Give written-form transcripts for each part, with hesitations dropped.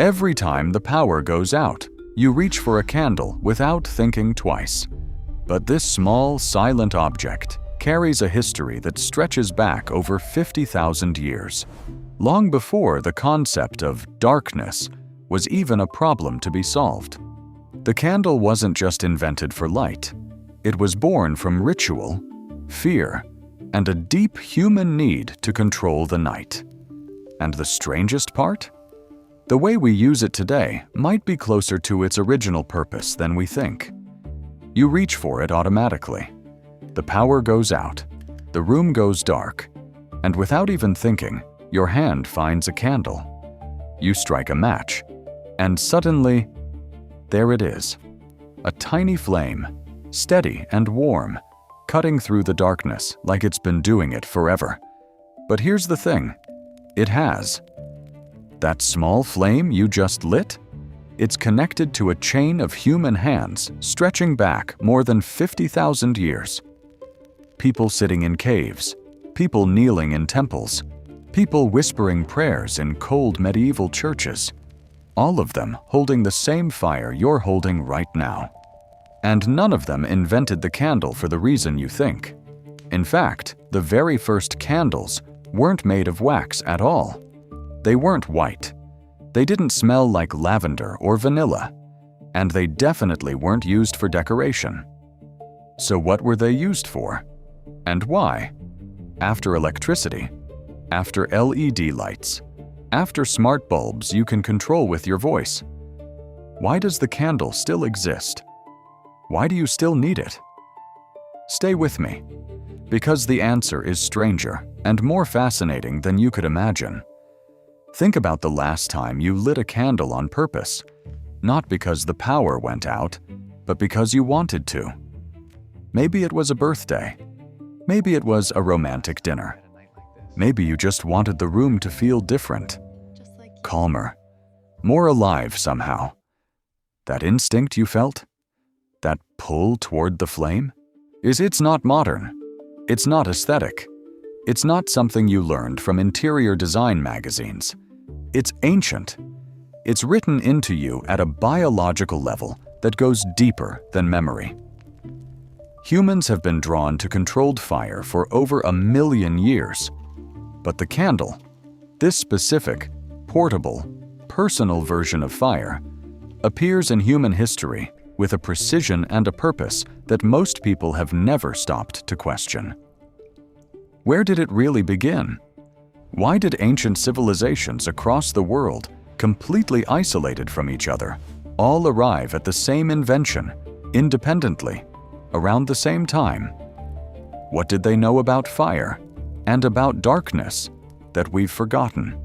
Every time the power goes out, you reach for a candle without thinking twice. But this small, silent object carries a history that stretches back over 50,000 years, long before the concept of darkness was even a problem to be solved. The candle wasn't just invented for light. It was born from ritual, fear, and a deep human need to control the night. And the strangest part? The way we use it today might be closer to its original purpose than we think. You reach for it automatically. The power goes out, the room goes dark, and without even thinking, your hand finds a candle. You strike a match, and suddenly, there it is. A tiny flame, steady and warm, cutting through the darkness like it's been doing it forever. But here's the thing, it has. That small flame you just lit? It's connected to a chain of human hands stretching back more than 50,000 years. People sitting in caves, people kneeling in temples, people whispering prayers in cold medieval churches, all of them holding the same fire you're holding right now. And none of them invented the candle for the reason you think. In fact, the very first candles weren't made of wax at all. They weren't white. They didn't smell like lavender or vanilla. And they definitely weren't used for decoration. So what were they used for? And why? After electricity, after LED lights, after smart bulbs you can control with your voice. Why does the candle still exist? Why do you still need it? Stay with me, because the answer is stranger and more fascinating than you could imagine. Think about the last time you lit a candle on purpose, not because the power went out, but because you wanted to. Maybe it was a birthday. Maybe it was a romantic dinner. Maybe you just wanted the room to feel different, calmer, more alive somehow. That instinct you felt? That pull toward the flame? It's not modern. It's not aesthetic. It's not something you learned from interior design magazines. It's ancient. It's written into you at a biological level that goes deeper than memory. Humans have been drawn to controlled fire for over 1 million years. But the candle, this specific, portable, personal version of fire, appears in human history with a precision and a purpose that most people have never stopped to question. Where did it really begin? Why did ancient civilizations across the world, completely isolated from each other, all arrive at the same invention, independently, around the same time? What did they know about fire and about darkness that we've forgotten?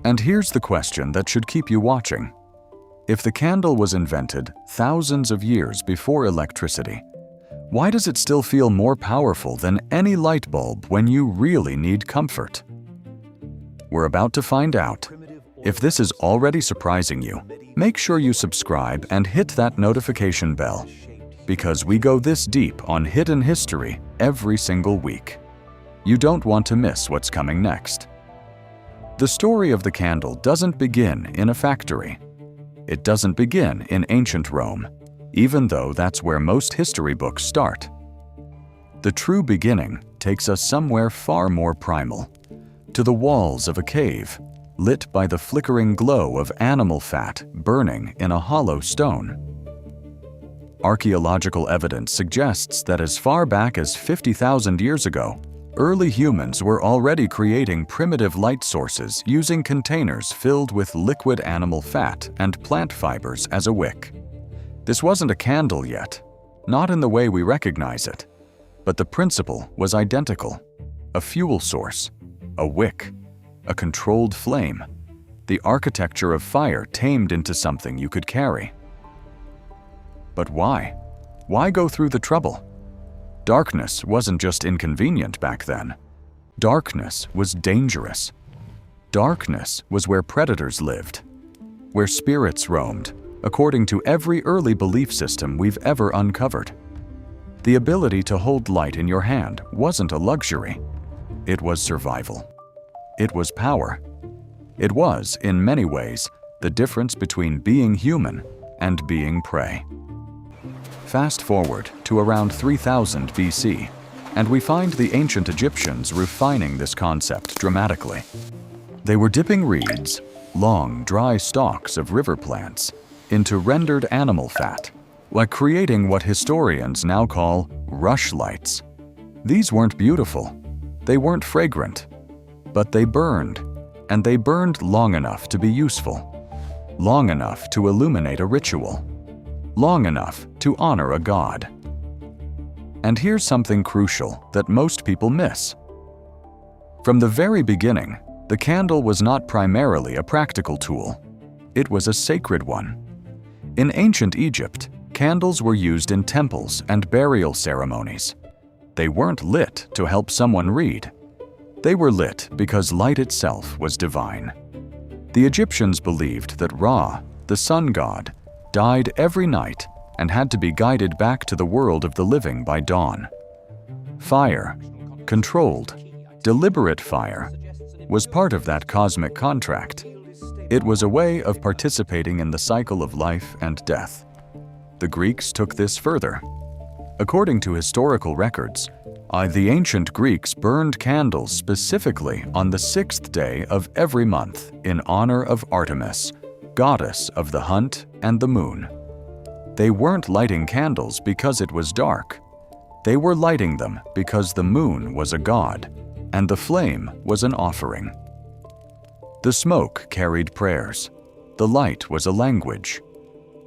And here's the question that should keep you watching. If the candle was invented thousands of years before electricity, why does it still feel more powerful than any light bulb when you really need comfort? We're about to find out. If this is already surprising you, make sure you subscribe and hit that notification bell, because we go this deep on hidden history every single week. You don't want to miss what's coming next. The story of the candle doesn't begin in a factory. It doesn't begin in ancient Rome, even though that's where most history books start. The true beginning takes us somewhere far more primal, to the walls of a cave, lit by the flickering glow of animal fat burning in a hollow stone. Archaeological evidence suggests that as far back as 50,000 years ago, early humans were already creating primitive light sources using containers filled with liquid animal fat and plant fibers as a wick. This wasn't a candle yet, not in the way we recognize it, but the principle was identical. A fuel source, a wick, a controlled flame, the architecture of fire tamed into something you could carry. But why? Why go through the trouble? Darkness wasn't just inconvenient back then. Darkness was dangerous. Darkness was where predators lived, where spirits roamed, according to every early belief system we've ever uncovered. The ability to hold light in your hand wasn't a luxury. It was survival. It was power. It was, in many ways, the difference between being human and being prey. Fast forward to around 3000 BC, and we find the ancient Egyptians refining this concept dramatically. They were dipping reeds, long, dry stalks of river plants, into rendered animal fat, like creating what historians now call rushlights. These weren't beautiful, they weren't fragrant, but they burned, and they burned long enough to be useful, long enough to illuminate a ritual, long enough to honor a god. And here's something crucial that most people miss. From the very beginning, the candle was not primarily a practical tool. It was a sacred one. In ancient Egypt, candles were used in temples and burial ceremonies. They weren't lit to help someone read. They were lit because light itself was divine. The Egyptians believed that Ra, the sun god, died every night and had to be guided back to the world of the living by dawn. Fire, controlled, deliberate fire, was part of that cosmic contract. It was a way of participating in the cycle of life and death. The Greeks took this further. According to historical records, the ancient Greeks burned candles specifically on the 6th day of every month in honor of Artemis, goddess of the hunt and the moon. They weren't lighting candles because it was dark. They were lighting them because the moon was a god, and the flame was an offering. The smoke carried prayers. The light was a language.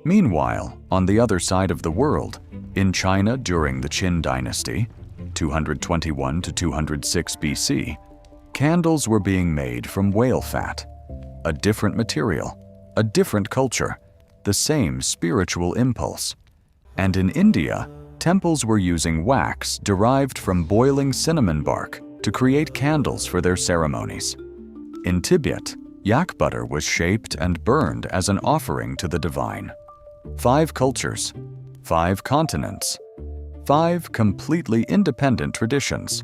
Meanwhile, on the other side of the world, in China during the Qin dynasty, 221 to 206 BC, candles were being made from whale fat, a different material, a different culture, the same spiritual impulse. And in India, temples were using wax derived from boiling cinnamon bark to create candles for their ceremonies. In Tibet, yak butter was shaped and burned as an offering to the divine. 5 cultures, 5 continents, 5 completely independent traditions,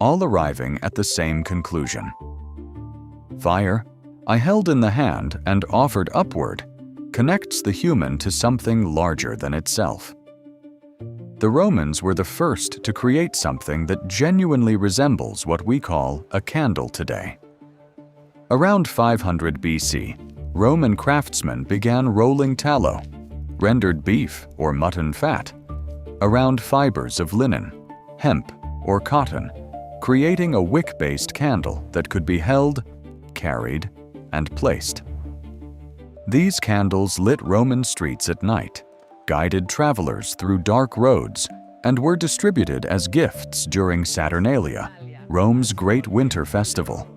all arriving at the same conclusion. Fire, I held in the hand and offered upward, connects the human to something larger than itself. The Romans were the first to create something that genuinely resembles what we call a candle today. Around 500 BC, Roman craftsmen began rolling tallow, rendered beef or mutton fat, around fibers of linen, hemp, or cotton, creating a wick-based candle that could be held, carried, and placed. These candles lit Roman streets at night, guided travelers through dark roads, and were distributed as gifts during Saturnalia, Rome's great winter festival.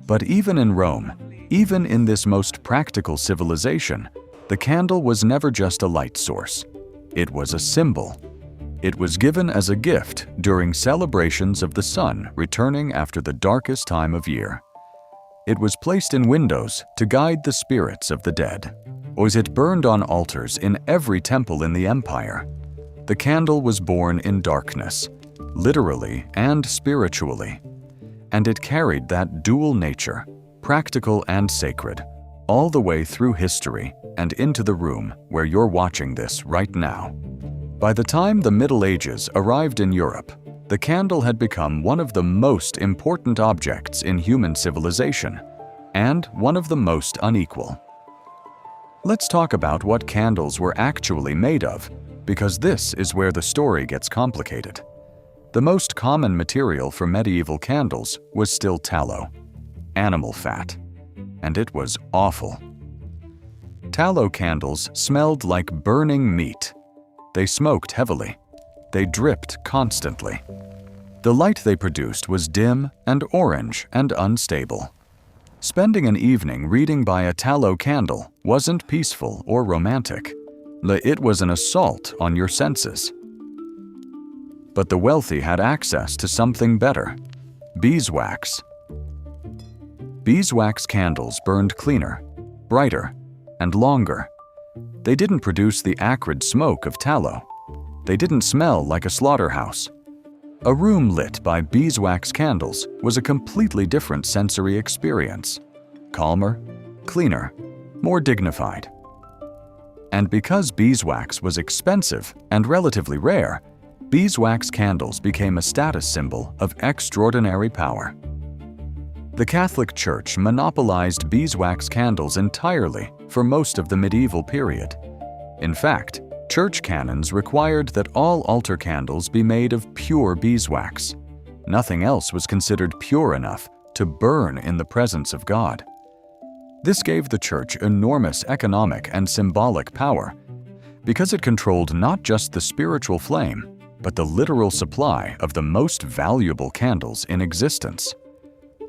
But even in Rome, even in this most practical civilization, the candle was never just a light source. It was a symbol. It was given as a gift during celebrations of the sun returning after the darkest time of year. It was placed in windows to guide the spirits of the dead. Or it burned on altars in every temple in the empire. The candle was born in darkness, literally and spiritually. And it carried that dual nature, practical and sacred, all the way through history and into the room where you're watching this right now. By the time the Middle Ages arrived in Europe, the candle had become one of the most important objects in human civilization, and one of the most unequal. Let's talk about what candles were actually made of, because this is where the story gets complicated. The most common material for medieval candles was still tallow, animal fat, and it was awful. Tallow candles smelled like burning meat. They smoked heavily. They dripped constantly. The light they produced was dim and orange and unstable. Spending an evening reading by a tallow candle wasn't peaceful or romantic. It was an assault on your senses. But the wealthy had access to something better: beeswax. Beeswax candles burned cleaner, brighter, and longer. They didn't produce the acrid smoke of tallow. They didn't smell like a slaughterhouse. A room lit by beeswax candles was a completely different sensory experience. Calmer, cleaner, more dignified. And because beeswax was expensive and relatively rare, beeswax candles became a status symbol of extraordinary power. The Catholic Church monopolized beeswax candles entirely for most of the medieval period. In fact, church canons required that all altar candles be made of pure beeswax. Nothing else was considered pure enough to burn in the presence of God. This gave the church enormous economic and symbolic power, because it controlled not just the spiritual flame, but the literal supply of the most valuable candles in existence.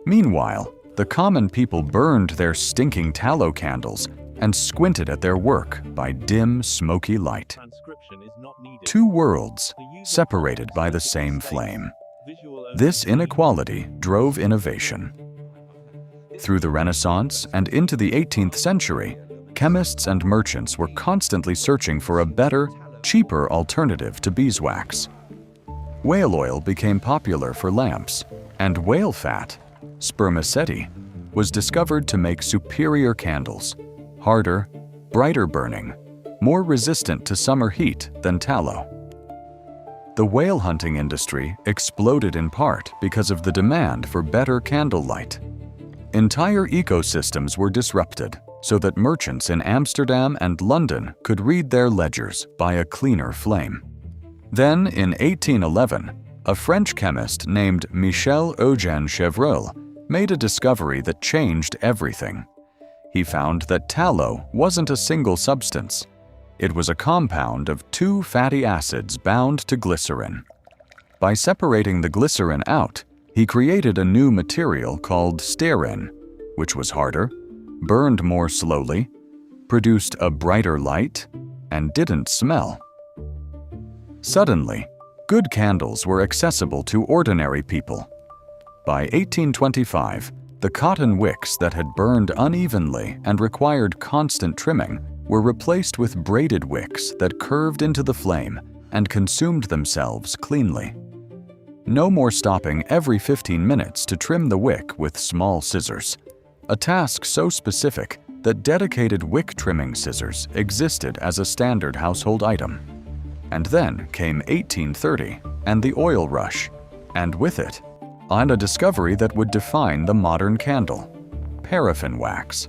Meanwhile, the common people burned their stinking tallow candles and squinted at their work by dim, smoky light. Two worlds separated by the same flame. This inequality drove innovation. Through the Renaissance and into the 18th century, chemists and merchants were constantly searching for a better, cheaper alternative to beeswax. Whale oil became popular for lamps, and whale fat, spermaceti, was discovered to make superior candles, harder, brighter burning, more resistant to summer heat than tallow. The whale hunting industry exploded in part because of the demand for better candlelight. Entire ecosystems were disrupted so that merchants in Amsterdam and London could read their ledgers by a cleaner flame. Then, in 1811, a French chemist named Michel-Eugène Chevreul made a discovery that changed everything. He found that tallow wasn't a single substance. It was a compound of two fatty acids bound to glycerin. By separating the glycerin out, he created a new material called stearin, which was harder, burned more slowly, produced a brighter light, and didn't smell. Suddenly, good candles were accessible to ordinary people. By 1825, the cotton wicks that had burned unevenly and required constant trimming were replaced with braided wicks that curved into the flame and consumed themselves cleanly. No more stopping every 15 minutes to trim the wick with small scissors, a task so specific that dedicated wick trimming scissors existed as a standard household item. And then came 1830 and the oil rush, and with it, a discovery that would define the modern candle: paraffin wax.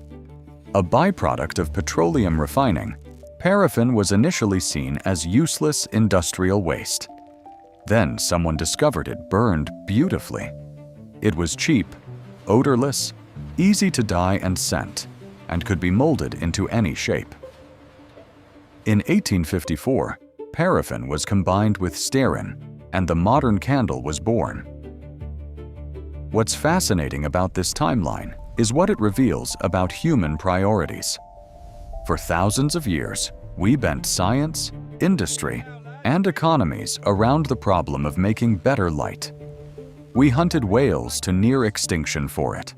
A byproduct of petroleum refining, paraffin was initially seen as useless industrial waste. Then someone discovered it burned beautifully. It was cheap, odorless, easy to dye and scent, and could be molded into any shape. In 1854, paraffin was combined with stearin, and the modern candle was born. What's fascinating about this timeline is what it reveals about human priorities. For thousands of years, we bent science, industry, and economies around the problem of making better light. We hunted whales to near extinction for it.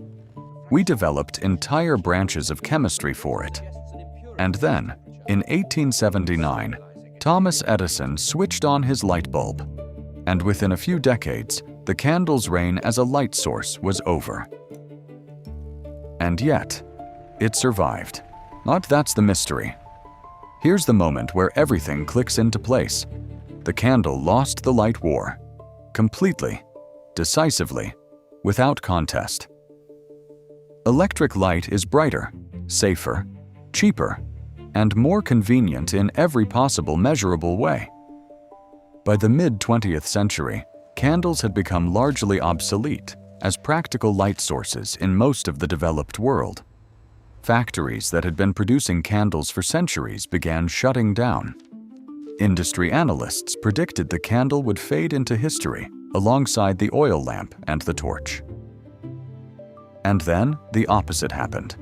We developed entire branches of chemistry for it. And then, in 1879, Thomas Edison switched on his light bulb, and within a few decades, the candle's reign as a light source was over. And yet, it survived. But that's the mystery. Here's the moment where everything clicks into place. The candle lost the light war. Completely, decisively, without contest. Electric light is brighter, safer, cheaper, and more convenient in every possible measurable way. By the mid-20th century, candles had become largely obsolete as practical light sources in most of the developed world. Factories that had been producing candles for centuries began shutting down. Industry analysts predicted the candle would fade into history alongside the oil lamp and the torch. And then the opposite happened.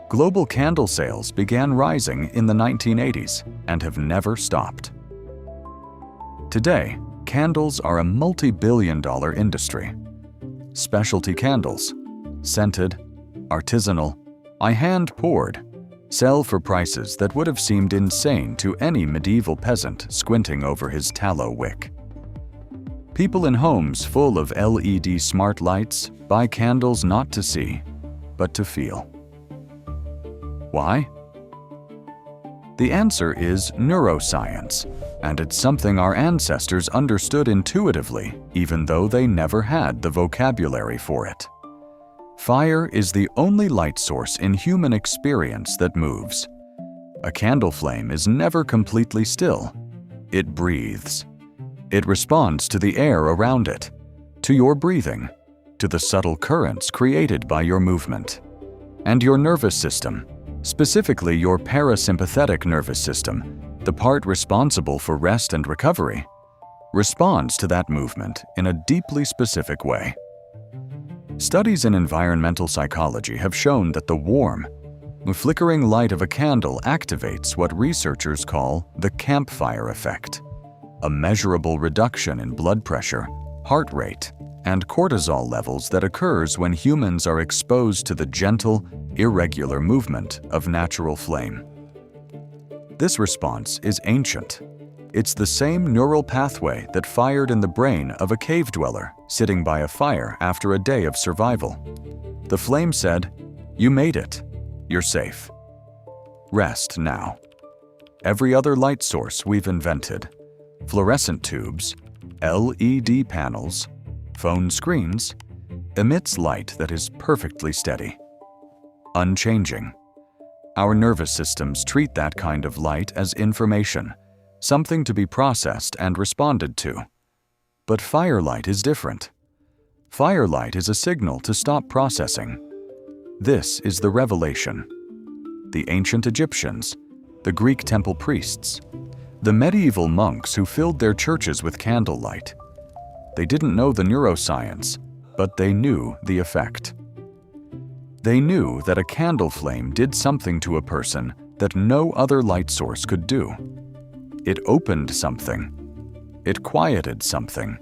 Global candle sales began rising in the 1980s and have never stopped. Today, candles are a multi-billion-dollar industry. Specialty candles, scented, artisanal, hand-poured, sell for prices that would have seemed insane to any medieval peasant squinting over his tallow wick. People in homes full of LED smart lights buy candles not to see, but to feel. Why? The answer is neuroscience, and it's something our ancestors understood intuitively, even though they never had the vocabulary for it. Fire is the only light source in human experience that moves. A candle flame is never completely still. It breathes. It responds to the air around it, to your breathing, to the subtle currents created by your movement. And your nervous system, specifically your parasympathetic nervous system, the part responsible for rest and recovery, responds to that movement in a deeply specific way. Studies in environmental psychology have shown that the warm, flickering light of a candle activates what researchers call the campfire effect, a measurable reduction in blood pressure, heart rate, and cortisol levels that occurs when humans are exposed to the gentle, irregular movement of natural flame. This response is ancient. It's the same neural pathway that fired in the brain of a cave dweller sitting by a fire after a day of survival. The flame said, "You made it. You're safe. Rest now." Every other light source we've invented, fluorescent tubes, LED panels, phone screens, emits light that is perfectly steady, unchanging. Our nervous systems treat that kind of light as information, something to be processed and responded to. But firelight is different. Firelight is a signal to stop processing. This is the revelation. The ancient Egyptians, the Greek temple priests, the medieval monks who filled their churches with candlelight. They didn't know the neuroscience, but they knew the effect. They knew that a candle flame did something to a person that no other light source could do. It opened something. It quieted something.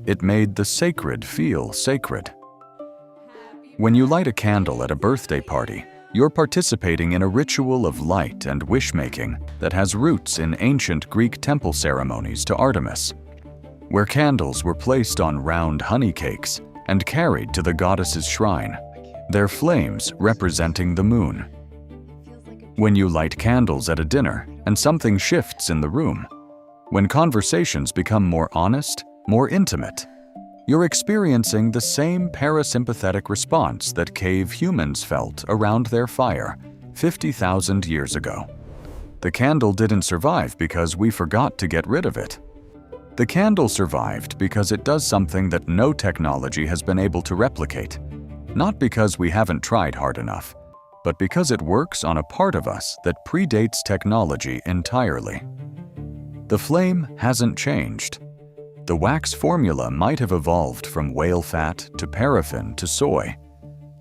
It made the sacred feel sacred. When you light a candle at a birthday party, you're participating in a ritual of light and wish-making that has roots in ancient Greek temple ceremonies to Artemis, where candles were placed on round honey cakes and carried to the goddess's shrine, their flames representing the moon. When you light candles at a dinner and something shifts in the room, when conversations become more honest, more intimate, you're experiencing the same parasympathetic response that cave humans felt around their fire 50,000 years ago. The candle didn't survive because we forgot to get rid of it. The candle survived because it does something that no technology has been able to replicate, not because we haven't tried hard enough, but because it works on a part of us that predates technology entirely. The flame hasn't changed. The wax formula might have evolved from whale fat to paraffin to soy,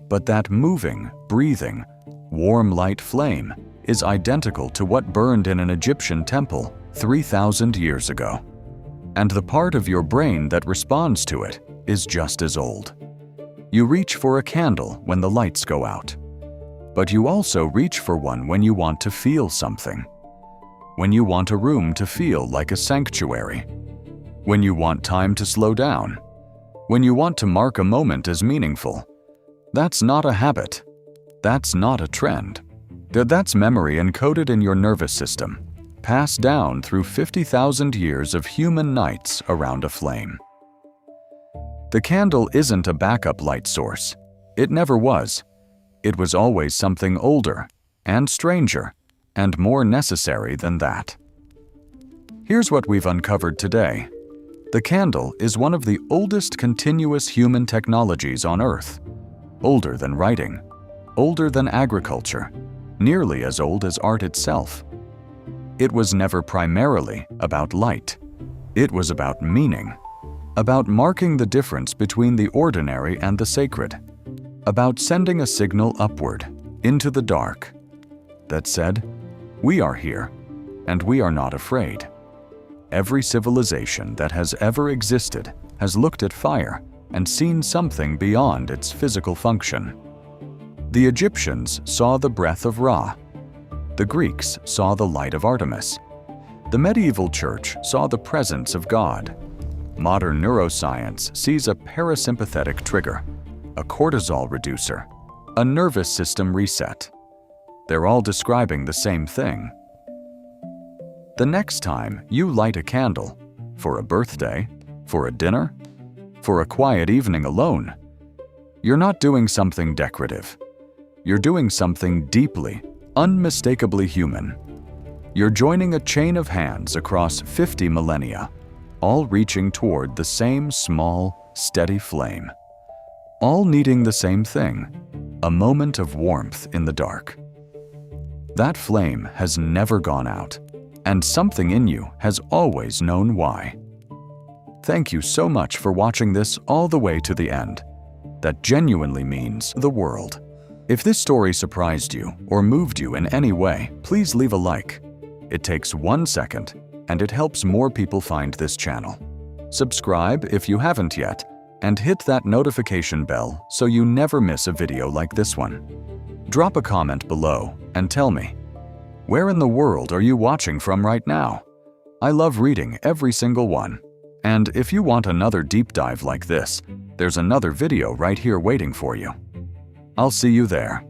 but that moving, breathing, warm light flame is identical to what burned in an Egyptian temple 3,000 years ago. And the part of your brain that responds to it is just as old. You reach for a candle when the lights go out, but you also reach for one when you want to feel something, when you want a room to feel like a sanctuary, when you want time to slow down, when you want to mark a moment as meaningful. That's not a habit. That's not a trend. That's memory encoded in your nervous system, passed down through 50,000 years of human nights around a flame. The candle isn't a backup light source. It never was. It was always something older and stranger and more necessary than that. Here's what we've uncovered today. The candle is one of the oldest continuous human technologies on Earth. Older than writing, older than agriculture, nearly as old as art itself. It was never primarily about light. It was about meaning, about marking the difference between the ordinary and the sacred, about sending a signal upward, into the dark, that said, "We are here, and we are not afraid." Every civilization that has ever existed has looked at fire and seen something beyond its physical function. The Egyptians saw the breath of Ra. The Greeks saw the light of Artemis. The medieval church saw the presence of God. Modern neuroscience sees a parasympathetic trigger, a cortisol reducer, a nervous system reset. They're all describing the same thing. The next time you light a candle, for a birthday, for a dinner, for a quiet evening alone, you're not doing something decorative. You're doing something deeply, unmistakably human. You're joining a chain of hands across 50 millennia, all reaching toward the same small, steady flame. All needing the same thing, a moment of warmth in the dark. That flame has never gone out, and something in you has always known why. Thank you so much for watching this all the way to the end. That genuinely means the world. If this story surprised you or moved you in any way, please leave a like. It takes 1 second, and it helps more people find this channel. Subscribe if you haven't yet, and hit that notification bell so you never miss a video like this one. Drop a comment below and tell me, where in the world are you watching from right now? I love reading every single one. And if you want another deep dive like this, there's another video right here waiting for you. I'll see you there.